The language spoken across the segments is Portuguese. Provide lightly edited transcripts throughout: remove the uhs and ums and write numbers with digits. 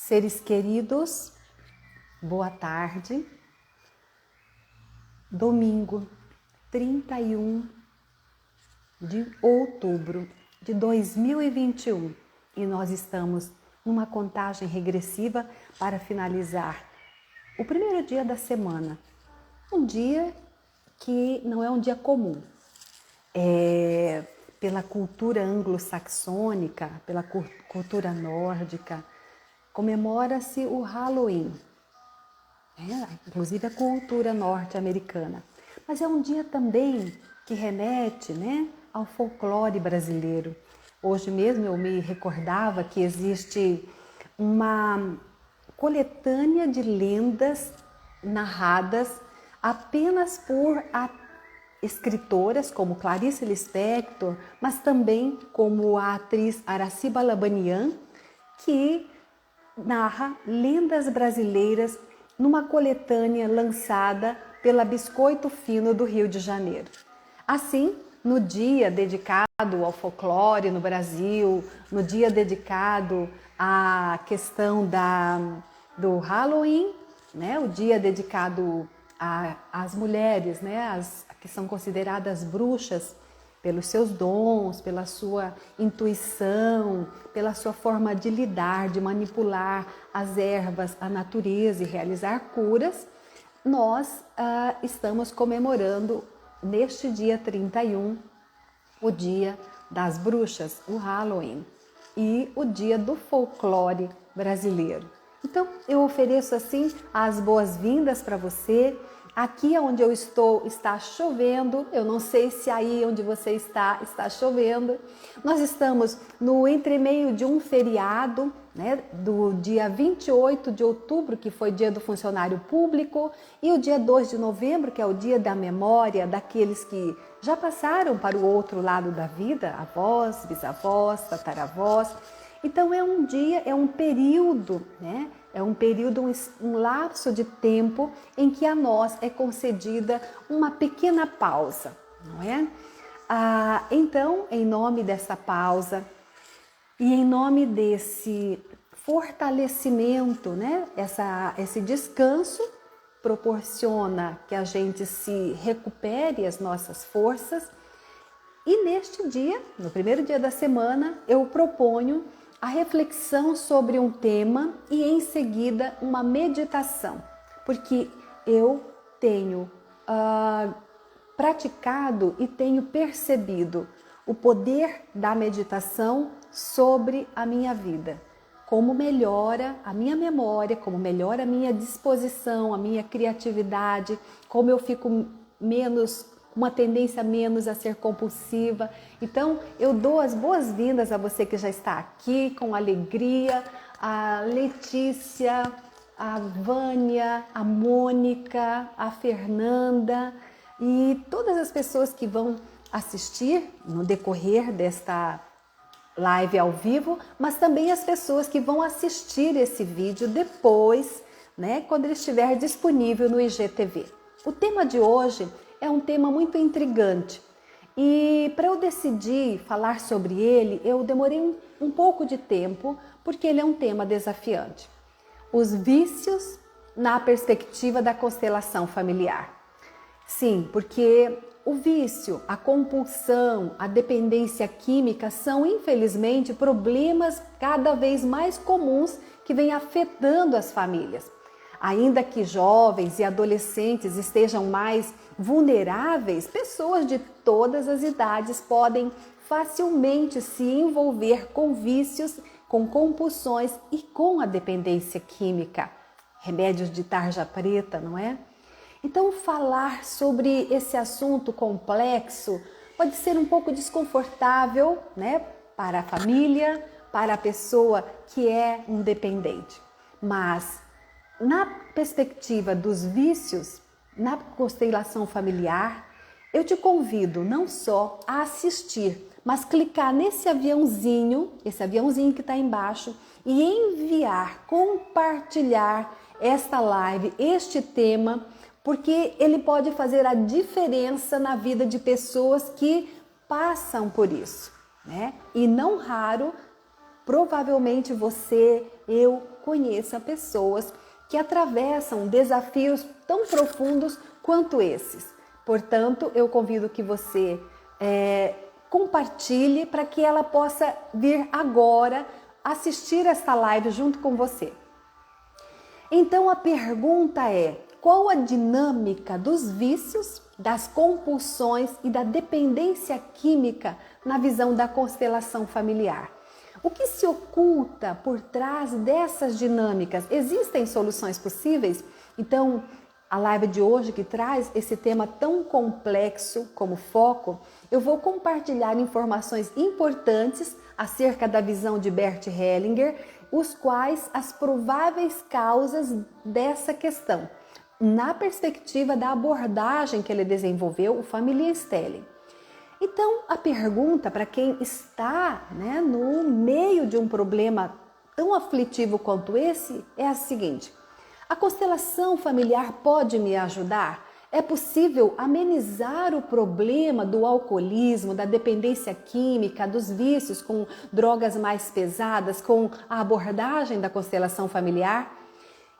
Seres queridos, boa tarde. Domingo, 31 de outubro de 2021 e nós estamos numa contagem regressiva para finalizar o primeiro dia da semana. Um dia que não é um dia comum. Pela cultura anglo-saxônica, pela cultura nórdica, comemora-se o Halloween, inclusive a cultura norte-americana. Mas é um dia também que remete, ao folclore brasileiro. Hoje mesmo eu me recordava que existe uma coletânea de lendas narradas apenas por escritoras como Clarice Lispector, mas também como a atriz Aracy Balabanian, que narra lendas brasileiras numa coletânea lançada pela Biscoito Fino do Rio de Janeiro. Assim, no dia dedicado ao folclore no Brasil, no dia dedicado à questão do Halloween, o dia dedicado às mulheres, as que são consideradas bruxas, pelos seus dons, pela sua intuição, pela sua forma de lidar, de manipular as ervas, a natureza e realizar curas, nós estamos comemorando neste dia 31 o dia das bruxas, o Halloween, e o dia do folclore brasileiro. Então eu ofereço assim as boas-vindas para você. Aqui onde eu estou está chovendo, eu não sei se aí onde você está chovendo. Nós estamos no entremeio de um feriado, do dia 28 de outubro, que foi dia do funcionário público, e o dia 2 de novembro, que é o dia da memória daqueles que já passaram para o outro lado da vida, avós, bisavós, tataravós. Então é um dia, é um período, é um período, um lapso de tempo em que a nós é concedida uma pequena pausa, não é? Então, em nome dessa pausa e em nome desse fortalecimento, esse descanso proporciona que a gente se recupere as nossas forças. E neste dia, no primeiro dia da semana, eu proponho a reflexão sobre um tema e em seguida uma meditação, porque eu tenho praticado e tenho percebido o poder da meditação sobre a minha vida, como melhora a minha memória, como melhora a minha disposição, a minha criatividade, como eu fico uma tendência menos a ser compulsiva. Então, eu dou as boas-vindas a você que já está aqui com alegria, a Letícia, a Vânia, a Mônica, a Fernanda e todas as pessoas que vão assistir no decorrer desta live ao vivo, mas também as pessoas que vão assistir esse vídeo depois, quando ele estiver disponível no IGTV. O tema de hoje é um tema muito intrigante e para eu decidir falar sobre ele, eu demorei um pouco de tempo porque ele é um tema desafiante. Os vícios na perspectiva da constelação familiar. Sim, porque o vício, a compulsão, a dependência química são, infelizmente, problemas cada vez mais comuns que vêm afetando as famílias. Ainda que jovens e adolescentes estejam mais vulneráveis, pessoas de todas as idades podem facilmente se envolver com vícios, com compulsões e com a dependência química. Remédios de tarja preta, não é? Então, falar sobre esse assunto complexo pode ser um pouco desconfortável, para a família, para a pessoa que é um dependente. Mas na perspectiva dos vícios, na constelação familiar, eu te convido não só a assistir, mas clicar nesse aviãozinho que está embaixo e enviar, compartilhar esta live, este tema, porque ele pode fazer a diferença na vida de pessoas que passam por isso, E não raro Provavelmente você, eu conheça pessoas que atravessam desafios tão profundos quanto esses. Portanto, eu convido que você compartilhe para que ela possa vir agora assistir esta live junto com você. Então a pergunta é: qual a dinâmica dos vícios, das compulsões e da dependência química na visão da constelação familiar? O que se oculta por trás dessas dinâmicas? Existem soluções possíveis? Então, a live de hoje, que traz esse tema tão complexo como foco, eu vou compartilhar informações importantes acerca da visão de Bert Hellinger, os quais as prováveis causas dessa questão, na perspectiva da abordagem que ele desenvolveu, o Familienstellung. Então, a pergunta para quem está no meio de um problema tão aflitivo quanto esse é a seguinte: a constelação familiar pode me ajudar? É possível amenizar o problema do alcoolismo, da dependência química, dos vícios com drogas mais pesadas, com a abordagem da constelação familiar?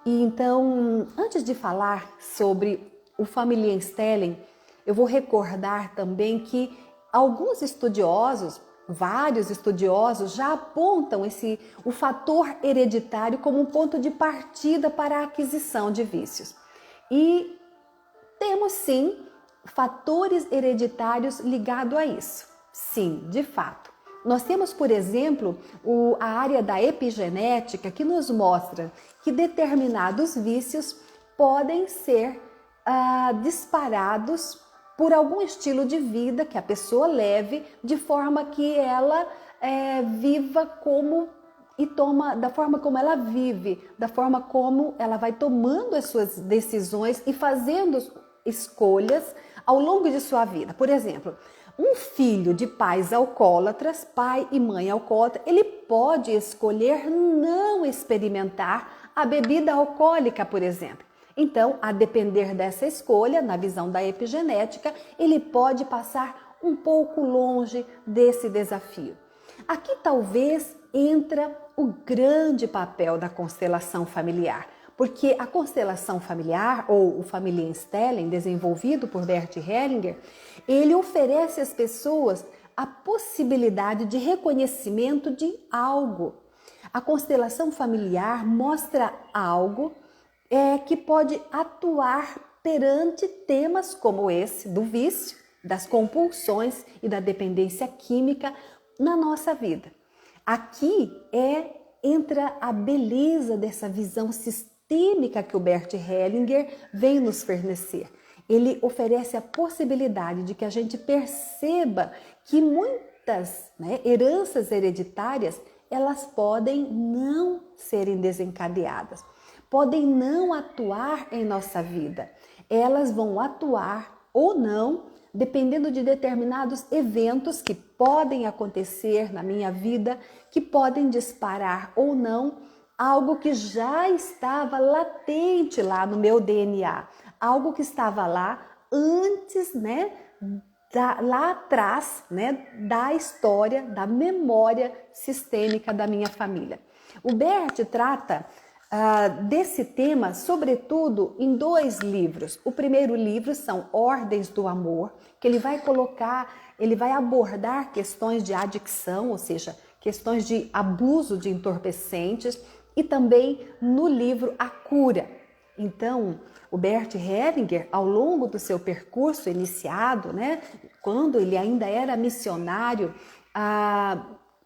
E então, antes de falar sobre o Familienstellung, eu vou recordar também que alguns estudiosos, vários estudiosos, já apontam o fator hereditário como um ponto de partida para a aquisição de vícios. E temos sim fatores hereditários ligados a isso. Sim, de fato. Nós temos, por exemplo, a área da epigenética que nos mostra que determinados vícios podem ser disparados por algum estilo de vida que a pessoa leve, de forma que ela viva como e toma da forma como ela vive, da forma como ela vai tomando as suas decisões e fazendo escolhas ao longo de sua vida. Por exemplo, um filho de pais alcoólatras, pai e mãe alcoólatra, ele pode escolher não experimentar a bebida alcoólica, por exemplo. Então, a depender dessa escolha, na visão da epigenética, ele pode passar um pouco longe desse desafio. Aqui talvez entra o grande papel da constelação familiar, porque a constelação familiar, ou o Familienstellung, desenvolvido por Bert Hellinger, ele oferece às pessoas a possibilidade de reconhecimento de algo. A constelação familiar mostra algo que pode atuar perante temas como esse do vício, das compulsões e da dependência química na nossa vida. Aqui entra a beleza dessa visão sistêmica que o Bert Hellinger vem nos fornecer. Ele oferece a possibilidade de que a gente perceba que muitas heranças hereditárias, elas podem não serem desencadeadas, podem não atuar em nossa vida. Elas vão atuar ou não, dependendo de determinados eventos que podem acontecer na minha vida, que podem disparar ou não algo que já estava latente lá no meu DNA, algo que estava lá antes, lá atrás, da história, da memória sistêmica da minha família. O Bert trata desse tema, sobretudo, em 2 livros. O primeiro livro são Ordens do Amor, que ele vai abordar questões de adicção, ou seja, questões de abuso de entorpecentes, e também no livro A Cura. Então, o Bert Hellinger, ao longo do seu percurso iniciado, quando ele ainda era missionário,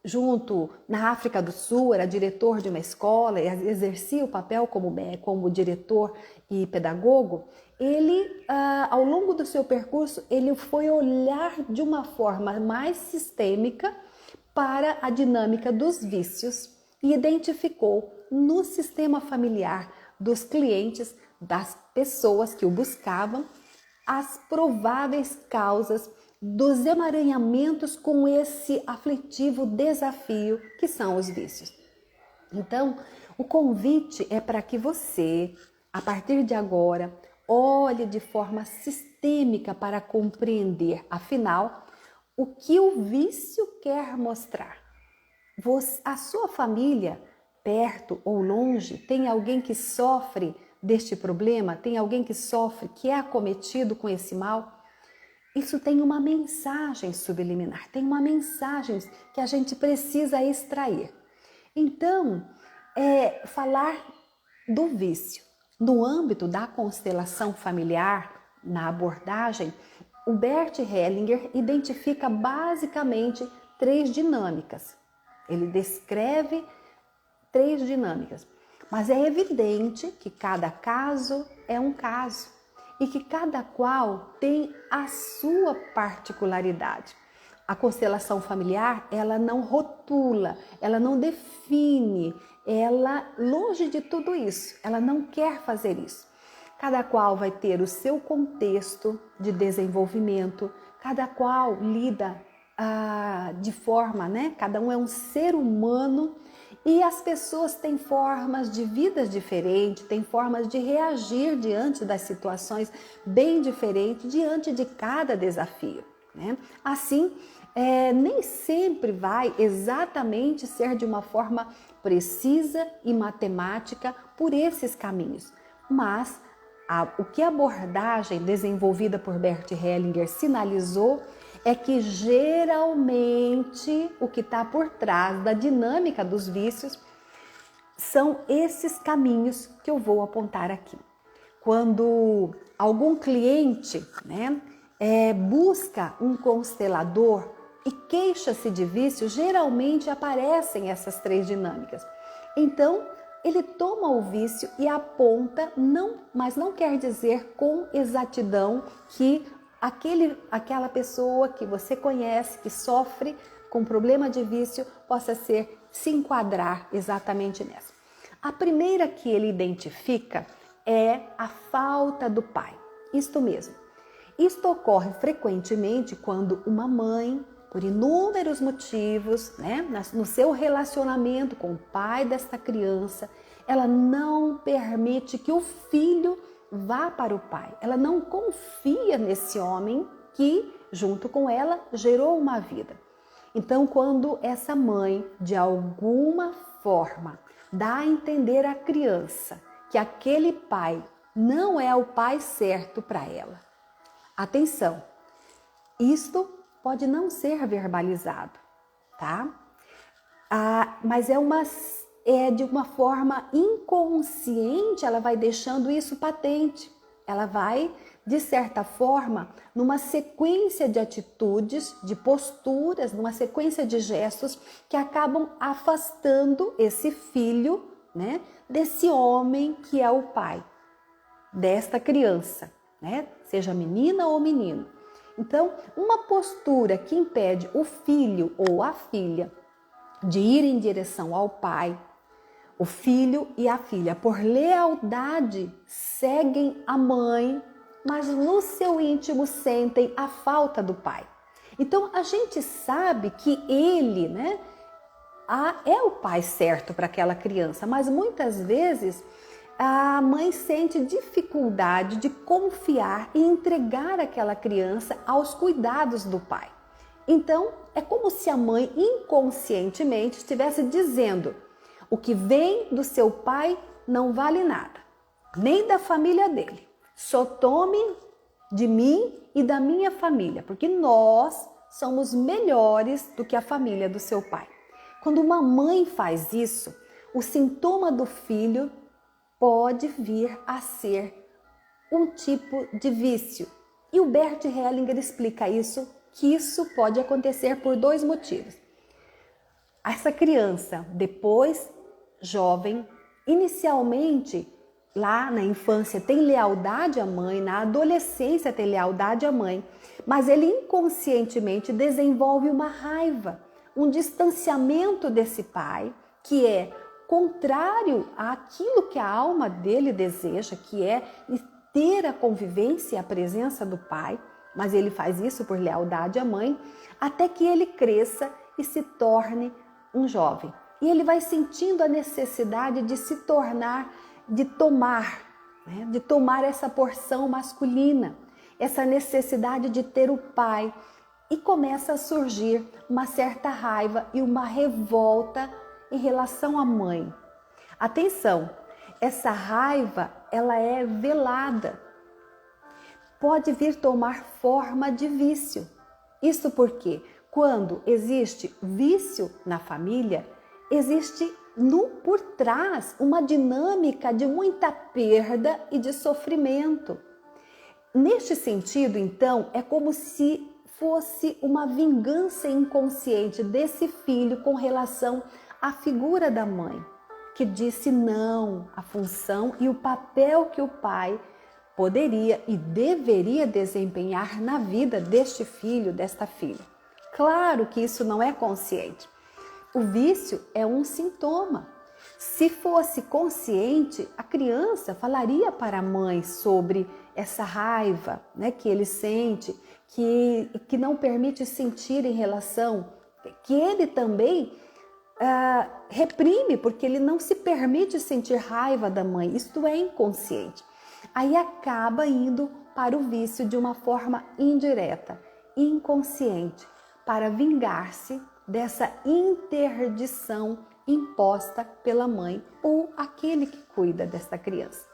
junto na África do Sul, era diretor de uma escola, exercia o papel como diretor e pedagogo, ele, ao longo do seu percurso, ele foi olhar de uma forma mais sistêmica para a dinâmica dos vícios e identificou no sistema familiar dos clientes, das pessoas que o buscavam, as prováveis causas dos emaranhamentos com esse aflitivo desafio que são os vícios. Então, o convite é para que você, a partir de agora, olhe de forma sistêmica para compreender, afinal, o que o vício quer mostrar. a sua família, perto ou longe, tem alguém que sofre deste problema? Tem alguém que sofre, que é acometido com esse mal? Isso tem uma mensagem subliminar, tem uma mensagem que a gente precisa extrair. Então, falar do vício. No âmbito da constelação familiar, na abordagem, o Bert Hellinger identifica basicamente 3 dinâmicas. Ele descreve 3 dinâmicas, mas é evidente que cada caso é um caso e que cada qual tem a sua particularidade. A constelação familiar, ela não rotula, ela não define, ela, longe de tudo isso, ela não quer fazer isso. Cada qual vai ter o seu contexto de desenvolvimento, cada qual lida de forma, né? Cada um é um ser humano e as pessoas têm formas de vidas diferentes, têm formas de reagir diante das situações bem diferentes, diante de cada desafio, né? Assim, nem sempre vai exatamente ser de uma forma precisa e matemática por esses caminhos, mas o que a abordagem desenvolvida por Bert Hellinger sinalizou é que geralmente o que está por trás da dinâmica dos vícios são esses caminhos que eu vou apontar aqui. Quando algum cliente, né, busca um constelador e queixa-se de vício, geralmente aparecem essas 3 dinâmicas. Então, ele toma o vício e aponta, mas não quer dizer com exatidão que aquela pessoa que você conhece, que sofre com problema de vício, possa se enquadrar exatamente nessa. A primeira que ele identifica é a falta do pai. Isto mesmo. Isto ocorre frequentemente quando uma mãe, por inúmeros motivos, né, no seu relacionamento com o pai desta criança, ela não permite que o filho vá para o pai. Ela não confia nesse homem que, junto com ela, gerou uma vida. Então, quando essa mãe, de alguma forma, dá a entender à criança que aquele pai não é o pai certo para ela, atenção, isto pode não ser verbalizado, tá? Mas de uma forma inconsciente, ela vai deixando isso patente. Ela vai, de certa forma, numa sequência de atitudes, de posturas, numa sequência de gestos que acabam afastando esse filho, né, desse homem que é o pai desta criança, né? Seja menina ou menino. Então, uma postura que impede o filho ou a filha de ir em direção ao pai, o filho e a filha, por lealdade, seguem a mãe, mas no seu íntimo sentem a falta do pai. Então, a gente sabe que ele, né, é o pai certo para aquela criança, mas muitas vezes a mãe sente dificuldade de confiar e entregar aquela criança aos cuidados do pai. Então, é como se a mãe inconscientemente estivesse dizendo: o que vem do seu pai não vale nada, nem da família dele. Só tome de mim e da minha família, porque nós somos melhores do que a família do seu pai. Quando uma mãe faz isso, o sintoma do filho pode vir a ser um tipo de vício. E o Bert Hellinger explica que isso pode acontecer por 2 motivos. Essa criança, depois jovem, inicialmente lá na infância tem lealdade à mãe, na adolescência tem lealdade à mãe, mas ele inconscientemente desenvolve uma raiva, um distanciamento desse pai que é contrário àquilo que a alma dele deseja, que é ter a convivência e a presença do pai, mas ele faz isso por lealdade à mãe, até que ele cresça e se torne um jovem. E ele vai sentindo a necessidade de se tornar, de tomar essa porção masculina, essa necessidade de ter o pai. e começa a surgir uma certa raiva e uma revolta em relação à mãe. Atenção, essa raiva, ela é velada. Pode vir tomar forma de vício. Isso porque quando existe vício na família, existe por trás uma dinâmica de muita perda e de sofrimento. Neste sentido, então, é como se fosse uma vingança inconsciente desse filho com relação à figura da mãe, que disse não à função e o papel que o pai poderia e deveria desempenhar na vida deste filho, desta filha. Claro que isso não é consciente. O vício é um sintoma. Se fosse consciente, a criança falaria para a mãe sobre essa raiva, né, que ele sente, que não permite sentir em relação, que ele também reprime, porque ele não se permite sentir raiva da mãe. Isto é inconsciente. Aí acaba indo para o vício de uma forma indireta, inconsciente, para vingar-se dessa interdição imposta pela mãe ou aquele que cuida desta criança.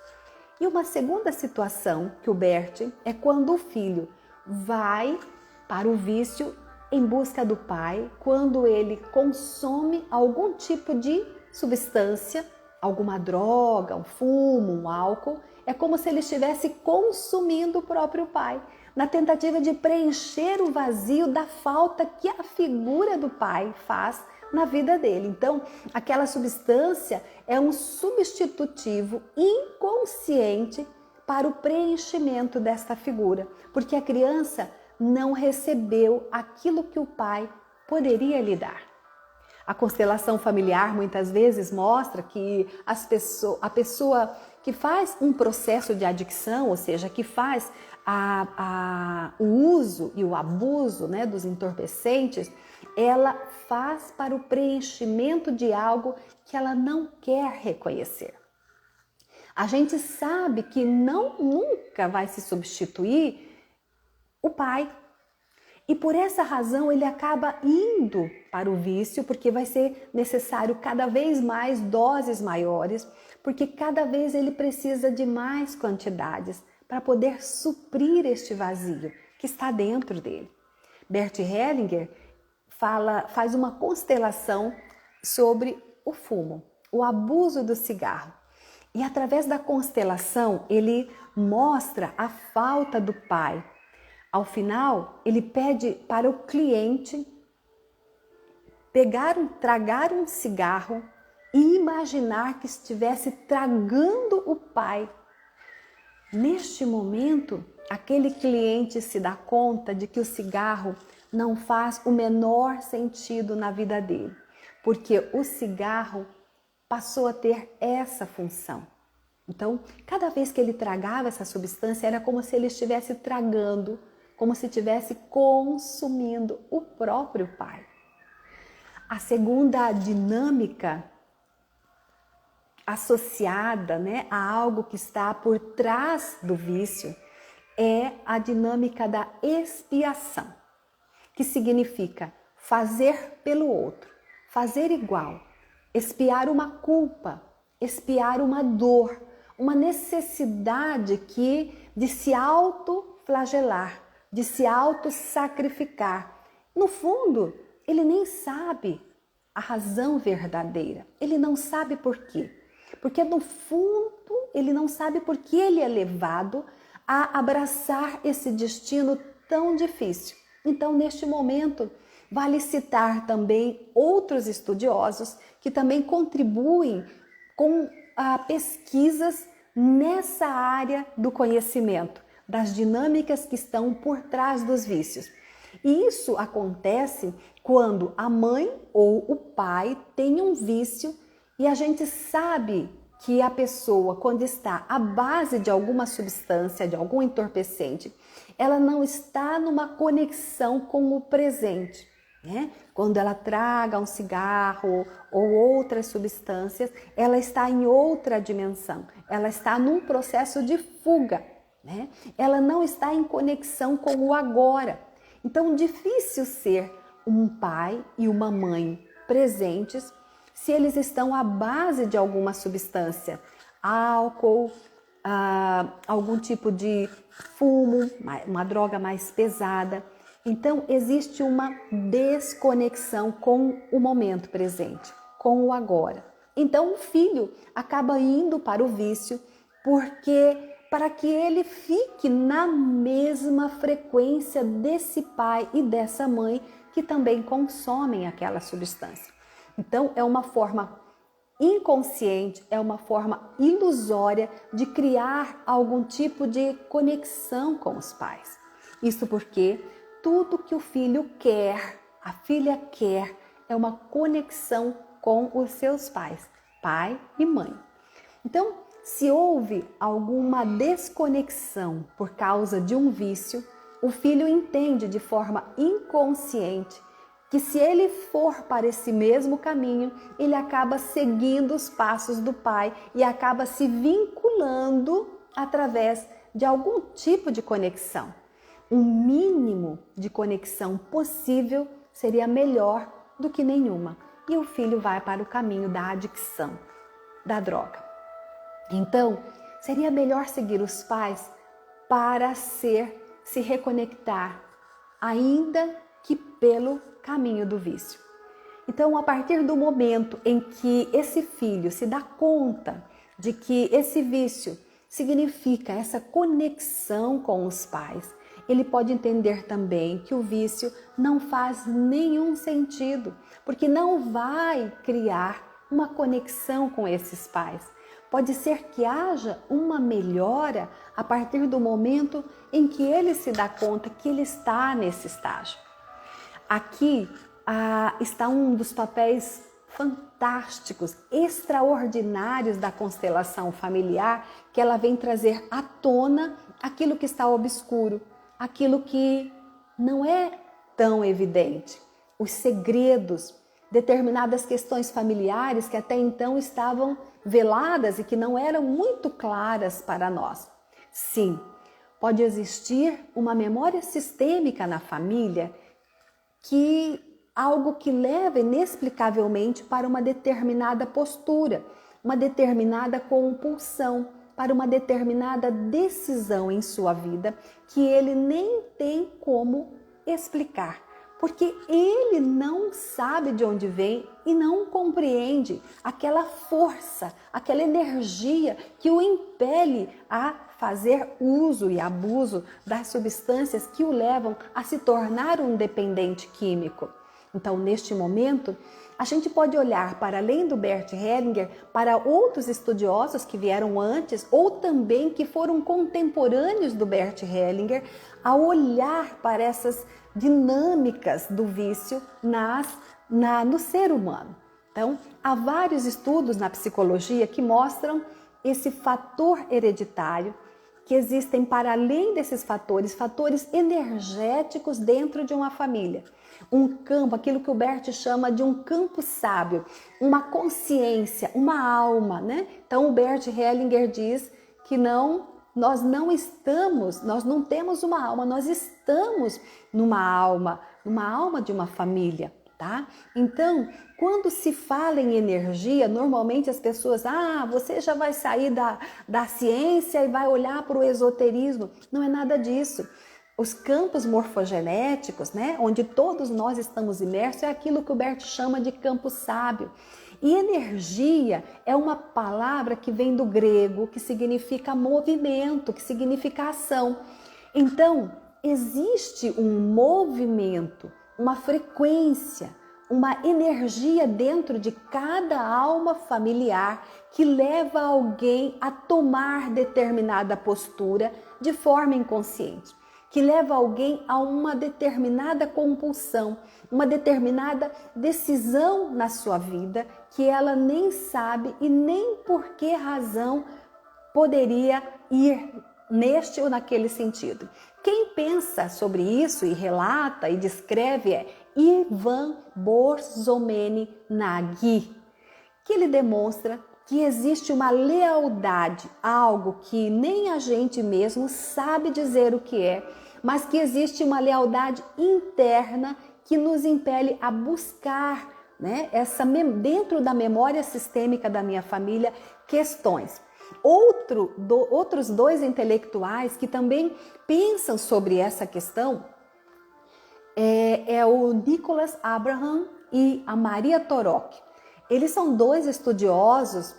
E uma segunda situação que o Bert é quando o filho vai para o vício em busca do pai, quando ele consome algum tipo de substância, alguma droga, um fumo, um álcool, é como se ele estivesse consumindo o próprio pai, na tentativa de preencher o vazio da falta que a figura do pai faz na vida dele. Então, aquela substância é um substitutivo inconsciente para o preenchimento desta figura, porque a criança não recebeu aquilo que o pai poderia lhe dar. A constelação familiar muitas vezes mostra que a pessoa que faz um processo de adicção, ou seja, que faz o uso e o abuso, né, dos entorpecentes, ela faz para o preenchimento de algo que ela não quer reconhecer. A gente sabe que nunca vai se substituir o pai. E por essa razão ele acaba indo para o vício, porque vai ser necessário cada vez mais doses maiores, porque cada vez ele precisa de mais quantidades para poder suprir este vazio que está dentro dele. Bert Hellinger faz uma constelação sobre o fumo, o abuso do cigarro. E através da constelação ele mostra a falta do pai. Ao final, ele pede para o cliente tragar um cigarro e imaginar que estivesse tragando o pai. Neste momento, aquele cliente se dá conta de que o cigarro não faz o menor sentido na vida dele, porque o cigarro passou a ter essa função. Então, cada vez que ele tragava essa substância, era como se ele estivesse tragando, como se estivesse consumindo o próprio pai. A segunda dinâmica associada, né, a algo que está por trás do vício é a dinâmica da expiação, que significa fazer pelo outro, fazer igual, expiar uma culpa, expiar uma dor, uma necessidade de se autoflagelar, de se auto-sacrificar. No fundo, ele nem sabe a razão verdadeira, ele não sabe por quê. Porque no fundo, ele não sabe por que ele é levado a abraçar esse destino tão difícil. Então, neste momento, vale citar também outros estudiosos que também contribuem com pesquisas nessa área do conhecimento, das dinâmicas que estão por trás dos vícios. E isso acontece quando a mãe ou o pai tem um vício e a gente sabe que a pessoa, quando está à base de alguma substância, de algum entorpecente, ela não está numa conexão com o presente, né? Quando ela traga um cigarro ou outras substâncias, ela está em outra dimensão, ela está num processo de fuga, né? Ela não está em conexão com o agora. Então, difícil ser um pai e uma mãe presentes se eles estão à base de alguma substância, álcool, algum tipo de fumo, uma droga mais pesada. Então, existe uma desconexão com o momento presente, com o agora. Então, o filho acaba indo para o vício para que ele fique na mesma frequência desse pai e dessa mãe que também consomem aquela substância. Então, é uma forma inconsciente, é uma forma ilusória de criar algum tipo de conexão com os pais. Isso porque tudo que o filho quer, a filha quer, é uma conexão com os seus pais, pai e mãe. Então, se houve alguma desconexão por causa de um vício, o filho entende de forma inconsciente que se ele for para esse mesmo caminho, ele acaba seguindo os passos do pai e acaba se vinculando através de algum tipo de conexão. Um mínimo de conexão possível seria melhor do que nenhuma. E o filho vai para o caminho da adicção, da droga. Então, seria melhor seguir os pais para se reconectar, ainda que pelo caminho do vício. Então, a partir do momento em que esse filho se dá conta de que esse vício significa essa conexão com os pais, ele pode entender também que o vício não faz nenhum sentido, porque não vai criar uma conexão com esses pais. Pode ser que haja uma melhora a partir do momento em que ele se dá conta que ele está nesse estágio. Aqui está um dos papéis fantásticos, extraordinários da constelação familiar, que ela vem trazer à tona aquilo que está obscuro, aquilo que não é tão evidente, os segredos, determinadas questões familiares que até então estavam veladas e que não eram muito claras para nós. Sim, pode existir uma memória sistêmica na família algo que leva inexplicavelmente para uma determinada postura, uma determinada compulsão, para uma determinada decisão em sua vida que ele nem tem como explicar, porque ele não sabe de onde vem e não compreende aquela força, aquela energia que o impele a fazer uso e abuso das substâncias que o levam a se tornar um dependente químico. Então, neste momento, a gente pode olhar para além do Bert Hellinger, para outros estudiosos que vieram antes ou também que foram contemporâneos do Bert Hellinger, a olhar para essas dinâmicas do vício no ser humano. Então, há vários estudos na psicologia que mostram esse fator hereditário, que existem para além desses fatores energéticos dentro de uma família. Um campo, aquilo que o Bert chama de um campo sábio, uma consciência, uma alma, né? Então o Bert Hellinger diz que nós não temos uma alma, nós estamos numa alma de uma família, tá? Então, quando se fala em energia, normalmente as pessoas, você já vai sair da ciência e vai olhar para o esoterismo. Não é nada disso. Os campos morfogenéticos, né, onde todos nós estamos imersos, é aquilo que o Bert chama de campo sábio. E energia é uma palavra que vem do grego, que significa movimento, que significa ação. Então, existe um movimento, uma frequência, uma energia dentro de cada alma familiar que leva alguém a tomar determinada postura de forma inconsciente, que leva alguém a uma determinada compulsão, uma determinada decisão na sua vida que ela nem sabe e nem por que razão poderia ir neste ou naquele sentido. Quem pensa sobre isso e relata e descreve é Ivan Borzomeni-Nagy, que ele demonstra que existe uma lealdade, algo que nem a gente mesmo sabe dizer o que é, mas que existe uma lealdade interna que nos impele a buscar, né, dentro da memória sistêmica da minha família, questões. Outros dois intelectuais que também pensam sobre essa questão é o Nicholas Abraham e a Maria Torok. Eles são dois estudiosos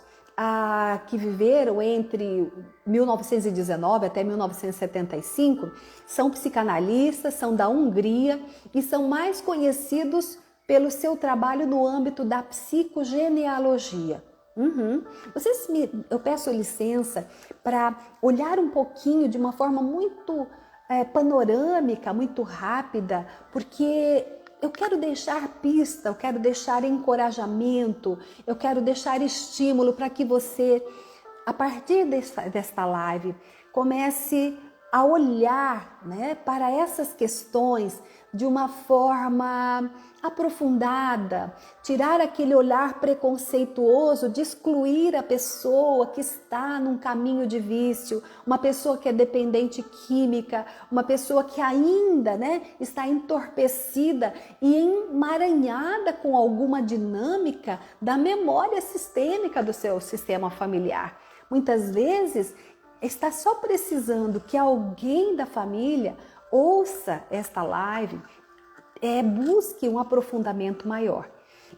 que viveram entre 1919 até 1975, são psicanalistas, são da Hungria e são mais conhecidos pelo seu trabalho no âmbito da psicogenealogia. Eu peço licença para olhar um pouquinho de uma forma muito panorâmica, muito rápida, porque eu quero deixar pista, eu quero deixar encorajamento, eu quero deixar estímulo para que você, a partir desta live, comece a olhar, né, para essas questões de uma forma aprofundada, tirar aquele olhar preconceituoso de excluir a pessoa que está num caminho de vício, uma pessoa que é dependente química, uma pessoa que ainda, né, está entorpecida e emaranhada com alguma dinâmica da memória sistêmica do seu sistema familiar. Muitas vezes está só precisando que alguém da família ouça esta live, busque um aprofundamento maior.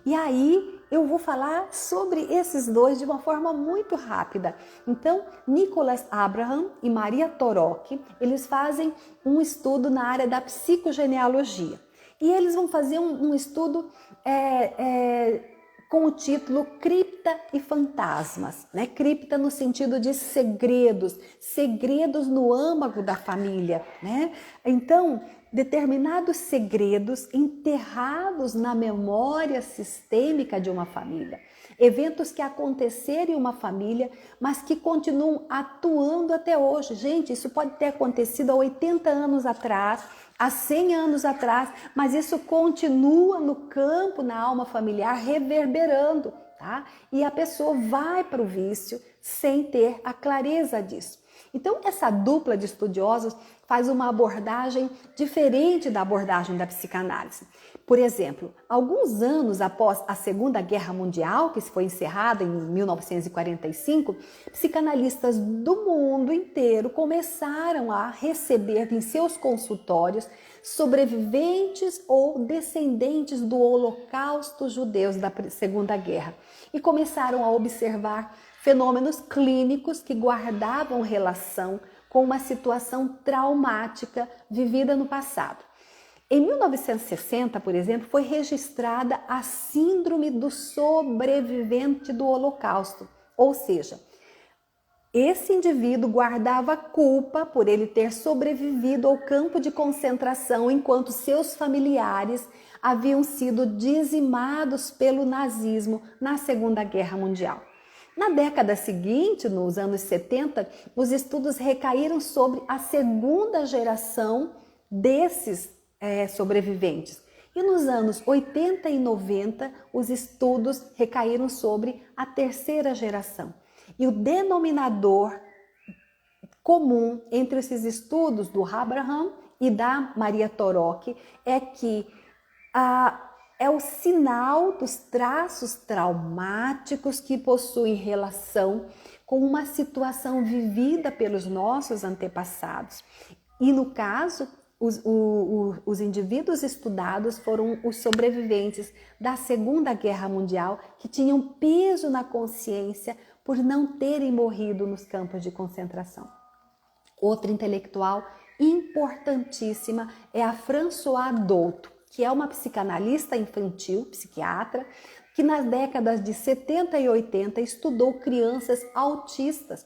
E aí eu vou falar sobre esses dois de uma forma muito rápida. Então, Nicholas Abraham e Maria Torok, eles fazem um estudo na área da psicogenealogia. E eles vão fazer um estudo com o título Cripta e Fantasmas, né? Cripta no sentido de segredos, segredos no âmago da família, né? Então, determinados segredos enterrados na memória sistêmica de uma família. Eventos que aconteceram em uma família, mas que continuam atuando até hoje. Gente, isso pode ter acontecido há 80 anos atrás, há 100 anos atrás, mas isso continua no campo, na alma familiar, reverberando, tá? E a pessoa vai para o vício sem ter a clareza disso. Então, essa dupla de estudiosos faz uma abordagem diferente da abordagem da psicanálise. Por exemplo, alguns anos após a Segunda Guerra Mundial, que foi encerrada em 1945, psicanalistas do mundo inteiro começaram a receber em seus consultórios sobreviventes ou descendentes do Holocausto judeus da Segunda Guerra e começaram a observar fenômenos clínicos que guardavam relação com uma situação traumática vivida no passado. Em 1960, por exemplo, foi registrada a Síndrome do Sobrevivente do Holocausto, ou seja, esse indivíduo guardava culpa por ele ter sobrevivido ao campo de concentração enquanto seus familiares haviam sido dizimados pelo nazismo na Segunda Guerra Mundial. Na década seguinte, nos anos 70, os estudos recaíram sobre a segunda geração desses sobreviventes. E nos anos 80 e 90, os estudos recaíram sobre a terceira geração. E o denominador comum entre esses estudos do Abraham e da Maria Torok é que é o sinal dos traços traumáticos que possuem relação com uma situação vivida pelos nossos antepassados. E no caso, os indivíduos estudados foram os sobreviventes da Segunda Guerra Mundial que tinham peso na consciência por não terem morrido nos campos de concentração. Outra intelectual importantíssima é a Françoise Douto, que é uma psicanalista infantil, psiquiatra, que nas décadas de 70 e 80 estudou crianças autistas.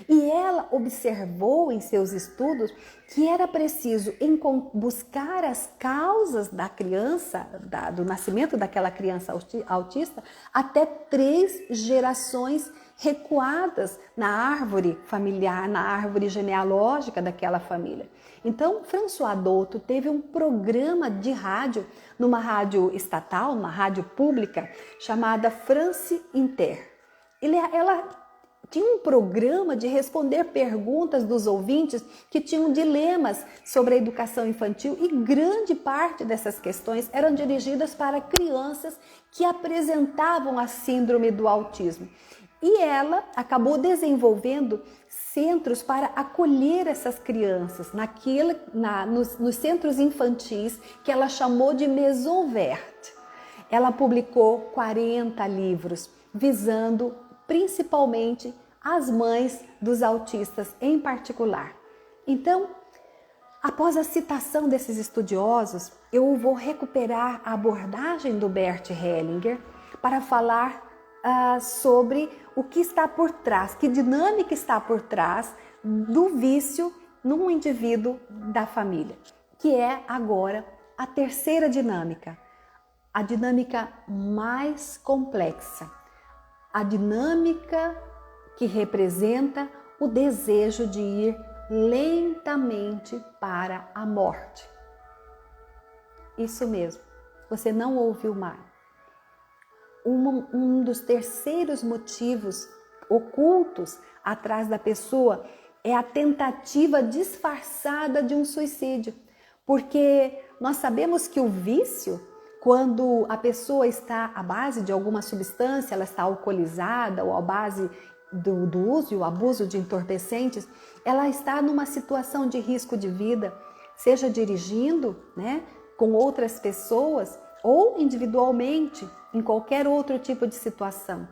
E ela observou em seus estudos que era preciso buscar as causas da criança, do nascimento daquela criança autista, até 3 gerações recuadas na árvore familiar, na árvore genealógica daquela família. Então, Françoise Douto teve um programa de rádio, numa rádio estatal, uma rádio pública, chamada France Inter. Ela tinha um programa de responder perguntas dos ouvintes que tinham dilemas sobre a educação infantil e grande parte dessas questões eram dirigidas para crianças que apresentavam a síndrome do autismo. E ela acabou desenvolvendo centros para acolher essas crianças, nos centros infantis que ela chamou de Maison Verte. Ela publicou 40 livros, visando principalmente as mães dos autistas em particular. Então, após a citação desses estudiosos, eu vou recuperar a abordagem do Bert Hellinger para falar sobre o que está por trás, que dinâmica está por trás do vício num indivíduo da família, que é agora a terceira dinâmica, a dinâmica mais complexa, a dinâmica que representa o desejo de ir lentamente para a morte. Isso mesmo, você não ouviu mal. Um dos terceiros motivos ocultos atrás da pessoa é a tentativa disfarçada de um suicídio. Porque nós sabemos que o vício, quando a pessoa está à base de alguma substância, ela está alcoolizada ou à base do uso e o abuso de entorpecentes, ela está numa situação de risco de vida, seja dirigindo, com outras pessoas ou individualmente, em qualquer outro tipo de situação.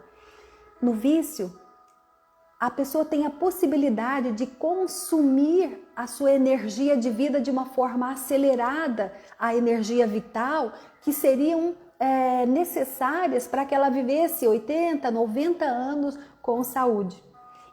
No vício, a pessoa tem a possibilidade de consumir a sua energia de vida de uma forma acelerada, a energia vital, que seriam necessárias para que ela vivesse 80, 90 anos com saúde.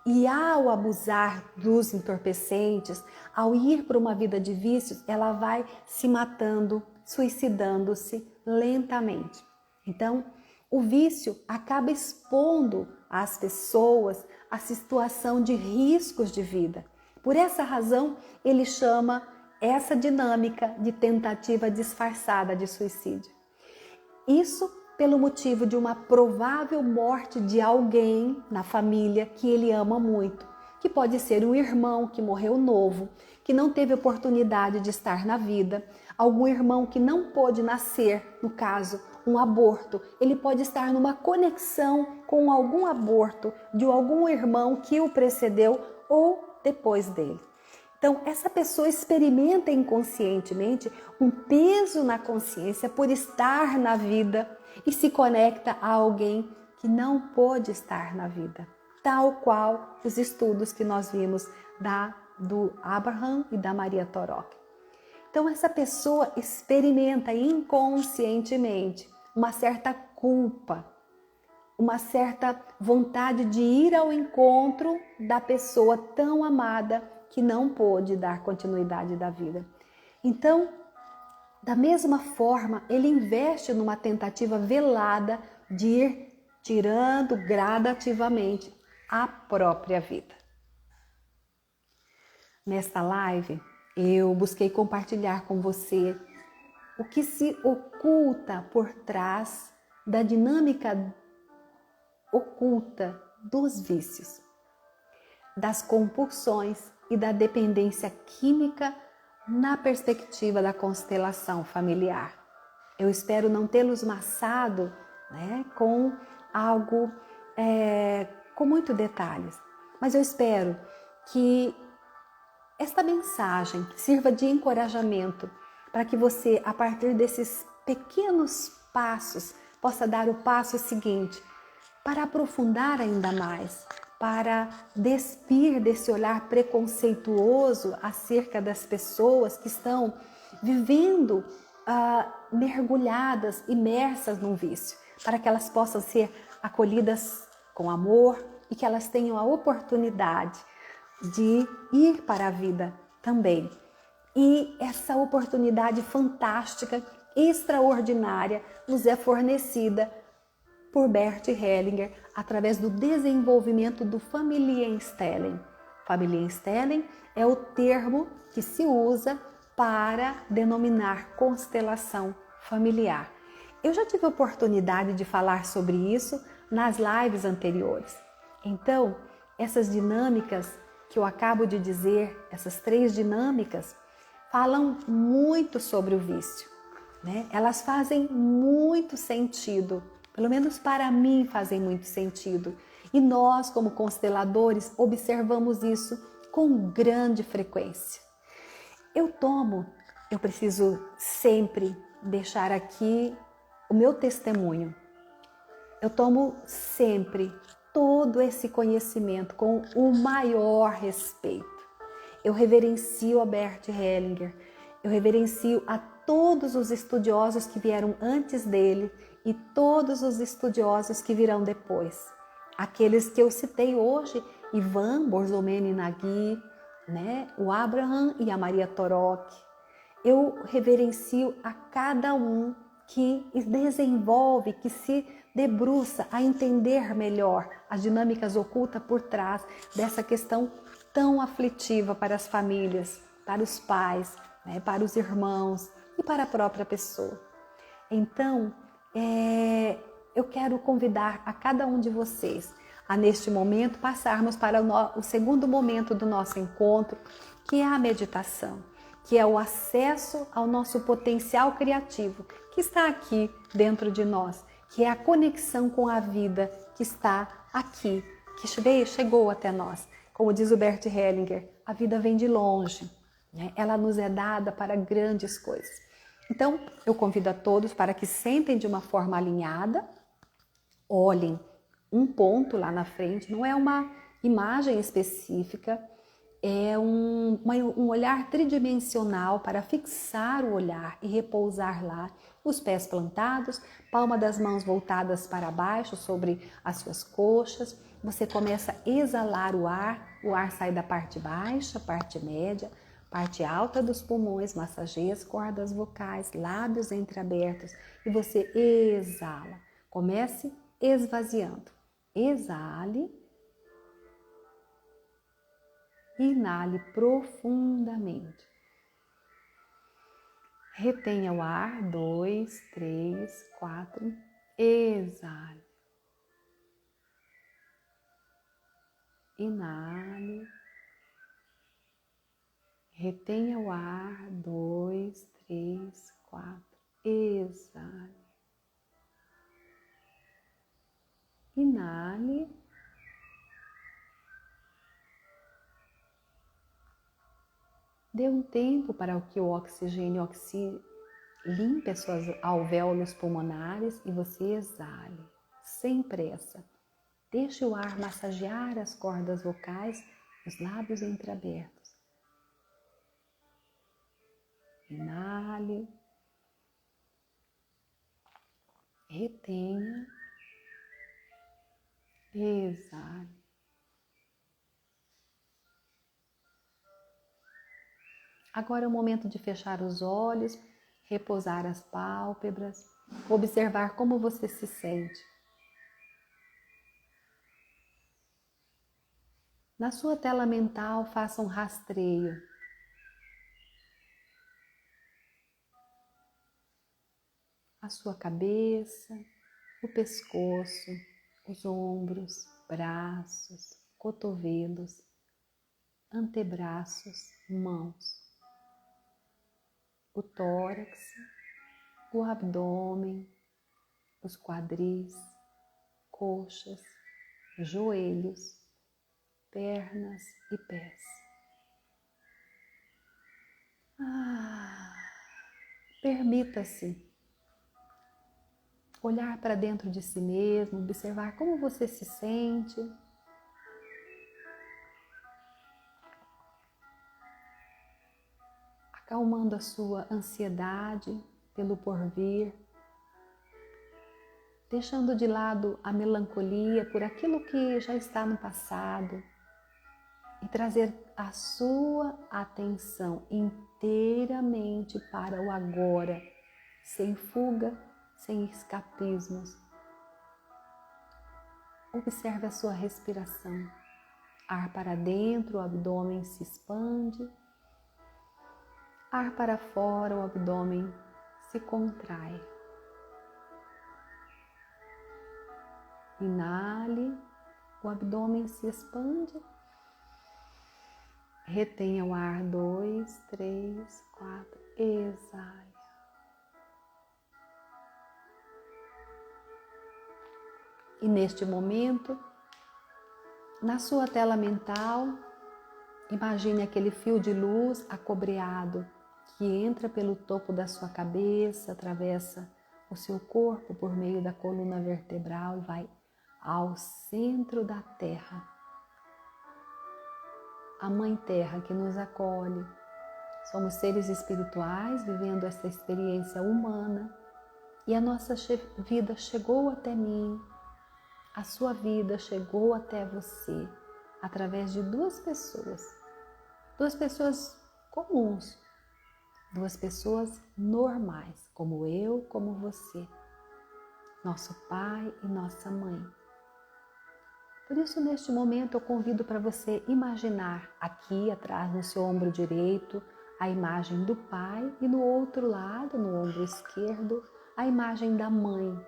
E ao abusar dos entorpecentes, ao ir para uma vida de vícios, ela vai se matando, suicidando-se lentamente. Então, o vício acaba expondo as pessoas a situação de riscos de vida. Por essa razão, ele chama essa dinâmica de tentativa disfarçada de suicídio. Isso pelo motivo de uma provável morte de alguém na família que ele ama muito, que pode ser um irmão que morreu novo, que não teve oportunidade de estar na vida, algum irmão que não pôde nascer, no caso, um aborto. Ele pode estar numa conexão com algum aborto de algum irmão que o precedeu ou depois dele. Então, essa pessoa experimenta inconscientemente um peso na consciência por estar na vida e se conecta a alguém que não pôde estar na vida, tal qual os estudos que nós vimos do Abraham e da Maria Torok. Então, essa pessoa experimenta inconscientemente uma certa culpa, uma certa vontade de ir ao encontro da pessoa tão amada que não pôde dar continuidade da vida. Então, da mesma forma, ele investe numa tentativa velada de ir tirando gradativamente a própria vida. Nesta live, eu busquei compartilhar com você o que se oculta por trás da dinâmica oculta dos vícios, das compulsões e da dependência química na perspectiva da constelação familiar. Eu espero não tê-los maçado com algo com muitos detalhes, mas eu espero que esta mensagem sirva de encorajamento para que você, a partir desses pequenos passos, possa dar o passo seguinte para aprofundar ainda mais, para despir desse olhar preconceituoso acerca das pessoas que estão vivendo mergulhadas, imersas num vício, para que elas possam ser acolhidas com amor e que elas tenham a oportunidade de ir para a vida também. E essa oportunidade fantástica, extraordinária, nos é fornecida por Bert Hellinger através do desenvolvimento do Familienstellung. Familienstellung é o termo que se usa para denominar constelação familiar. Eu já tive a oportunidade de falar sobre isso nas lives anteriores. Então, Essas dinâmicas que eu acabo de dizer, essas 3 dinâmicas, falam muito sobre o vício, né? Elas fazem muito sentido, pelo menos para mim fazem muito sentido. E nós, como consteladores, observamos isso com grande frequência. Eu preciso sempre deixar aqui o meu testemunho. Eu tomo sempre todo esse conhecimento com o maior respeito. Eu reverencio a Bert Hellinger, eu reverencio a todos os estudiosos que vieram antes dele e todos os estudiosos que virão depois. Aqueles que eu citei hoje, Ivan Borzomeni Nagy, né? O Abraham e a Maria Torok. Eu reverencio a cada um que desenvolve, que se debruça a entender melhor as dinâmicas ocultas por trás dessa questão tão aflitiva para as famílias, para os pais, né, para os irmãos e para a própria pessoa. Então, eu quero convidar a cada um de vocês a, neste momento, passarmos para o segundo momento do nosso encontro, que é a meditação, que é o acesso ao nosso potencial criativo, que está aqui dentro de nós, que é a conexão com a vida que está aqui, que chegou até nós. Como diz o Bert Hellinger, a vida vem de longe, né? Ela nos é dada para grandes coisas. Então, eu convido a todos para que sentem de uma forma alinhada, olhem um ponto lá na frente, não é uma imagem específica, é um olhar tridimensional para fixar o olhar e repousar lá, os pés plantados, palma das mãos voltadas para baixo sobre as suas coxas. Você começa a exalar o ar sai da parte baixa, parte média, parte alta dos pulmões, massageia as cordas vocais, lábios entreabertos e você exala. Comece esvaziando. Exale. Inale profundamente. Retenha o ar, 2, 3, 4. Exale. Inale. Retenha o ar, 2, 3, 4. Exale. Inale. Dê um tempo para que o oxigênio limpe as suas alvéolos pulmonares e você exale, sem pressa. Deixe o ar massagear as cordas vocais, os lábios entreabertos. Inale. Retenha. Exale. Agora é o momento de fechar os olhos, repousar as pálpebras, observar como você se sente. Na sua tela mental, faça um rastreio. A sua cabeça, o pescoço, os ombros, braços, cotovelos, antebraços, mãos. O tórax, o abdômen, os quadris, coxas, joelhos, pernas e pés. Permita-se olhar para dentro de si mesmo, observar como você se sente. Acalmando a sua ansiedade pelo porvir, deixando de lado a melancolia por aquilo que já está no passado e trazer a sua atenção inteiramente para o agora, sem fuga, sem escapismos. Observe a sua respiração. Ar para dentro, o abdômen se expande. Ar para fora, o abdômen se contrai. Inale O abdômen se expande. Retenha o ar, 2, 3, 4, exale. E neste momento, na sua tela mental, imagine aquele fio de luz acobreado que entra pelo topo da sua cabeça, atravessa o seu corpo por meio da coluna vertebral e vai ao centro da Terra. A Mãe Terra que nos acolhe. Somos seres espirituais vivendo essa experiência humana e a nossa vida chegou até mim, a sua vida chegou até você através de duas pessoas comuns, duas pessoas normais, como eu, como você, nosso pai e nossa mãe. Por isso, neste momento, eu convido para você imaginar aqui atrás, no seu ombro direito, a imagem do pai e no outro lado, no ombro esquerdo, a imagem da mãe.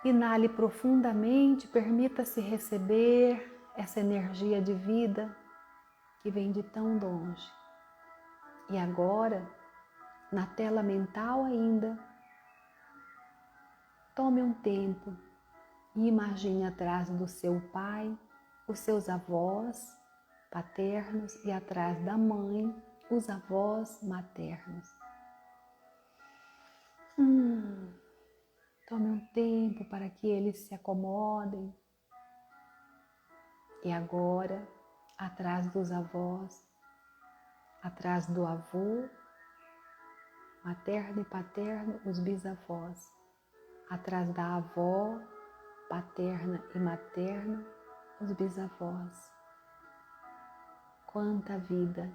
Inale profundamente, permita-se receber essa energia de vida que vem de tão longe. E agora, na tela mental ainda, tome um tempo e imagine atrás do seu pai, os seus avós paternos e atrás da mãe, os avós maternos. Tome um tempo para que eles se acomodem. E agora, atrás dos avós, atrás do avô, materno e paterno, os bisavós. Atrás da avó, paterna e materna, os bisavós. Quanta vida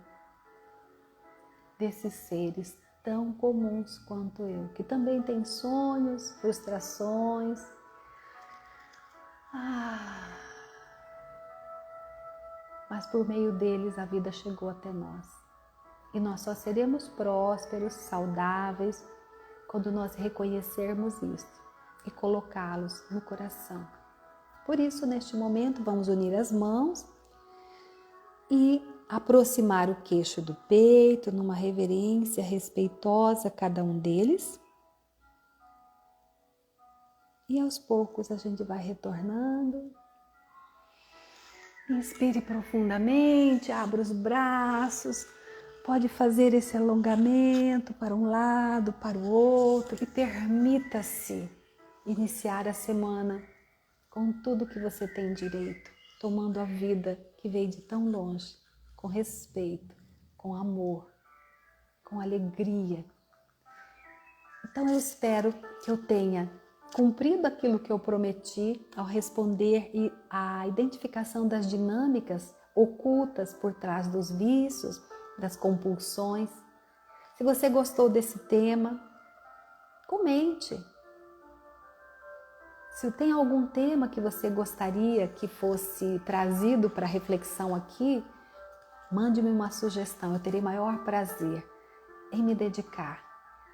desses seres tão comuns quanto eu, que também têm sonhos, frustrações. Mas por meio deles a vida chegou até nós. E nós só seremos prósperos, saudáveis, quando nós reconhecermos isto e colocá-los no coração. Por isso, neste momento, vamos unir as mãos e aproximar o queixo do peito, numa reverência respeitosa a cada um deles. E aos poucos a gente vai retornando. Inspire profundamente, abra os braços. Pode fazer esse alongamento para um lado, para o outro e permita-se iniciar a semana com tudo que você tem direito, tomando a vida que veio de tão longe, com respeito, com amor, com alegria. Então eu espero que eu tenha cumprido aquilo que eu prometi ao responder e a identificação das dinâmicas ocultas por trás dos vícios, das compulsões. Se você gostou desse tema, comente. Se tem algum tema que você gostaria que fosse trazido para reflexão aqui, mande-me uma sugestão, eu terei maior prazer em me dedicar.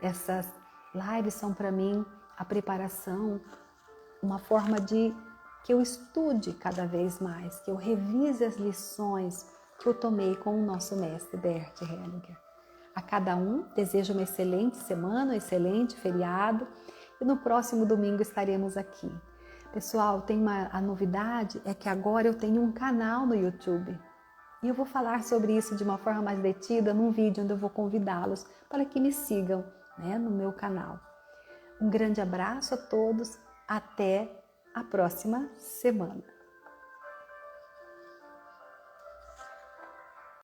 Essas lives são para mim a preparação, uma forma de que eu estude cada vez mais, que eu revise as lições que eu tomei com o nosso mestre Bert Hellinger. A cada um desejo uma excelente semana, um excelente feriado e no próximo domingo estaremos aqui. Pessoal, a novidade é que agora eu tenho um canal no YouTube e eu vou falar sobre isso de uma forma mais detida num vídeo onde eu vou convidá-los para que me sigam, no meu canal. Um grande abraço a todos, até a próxima semana.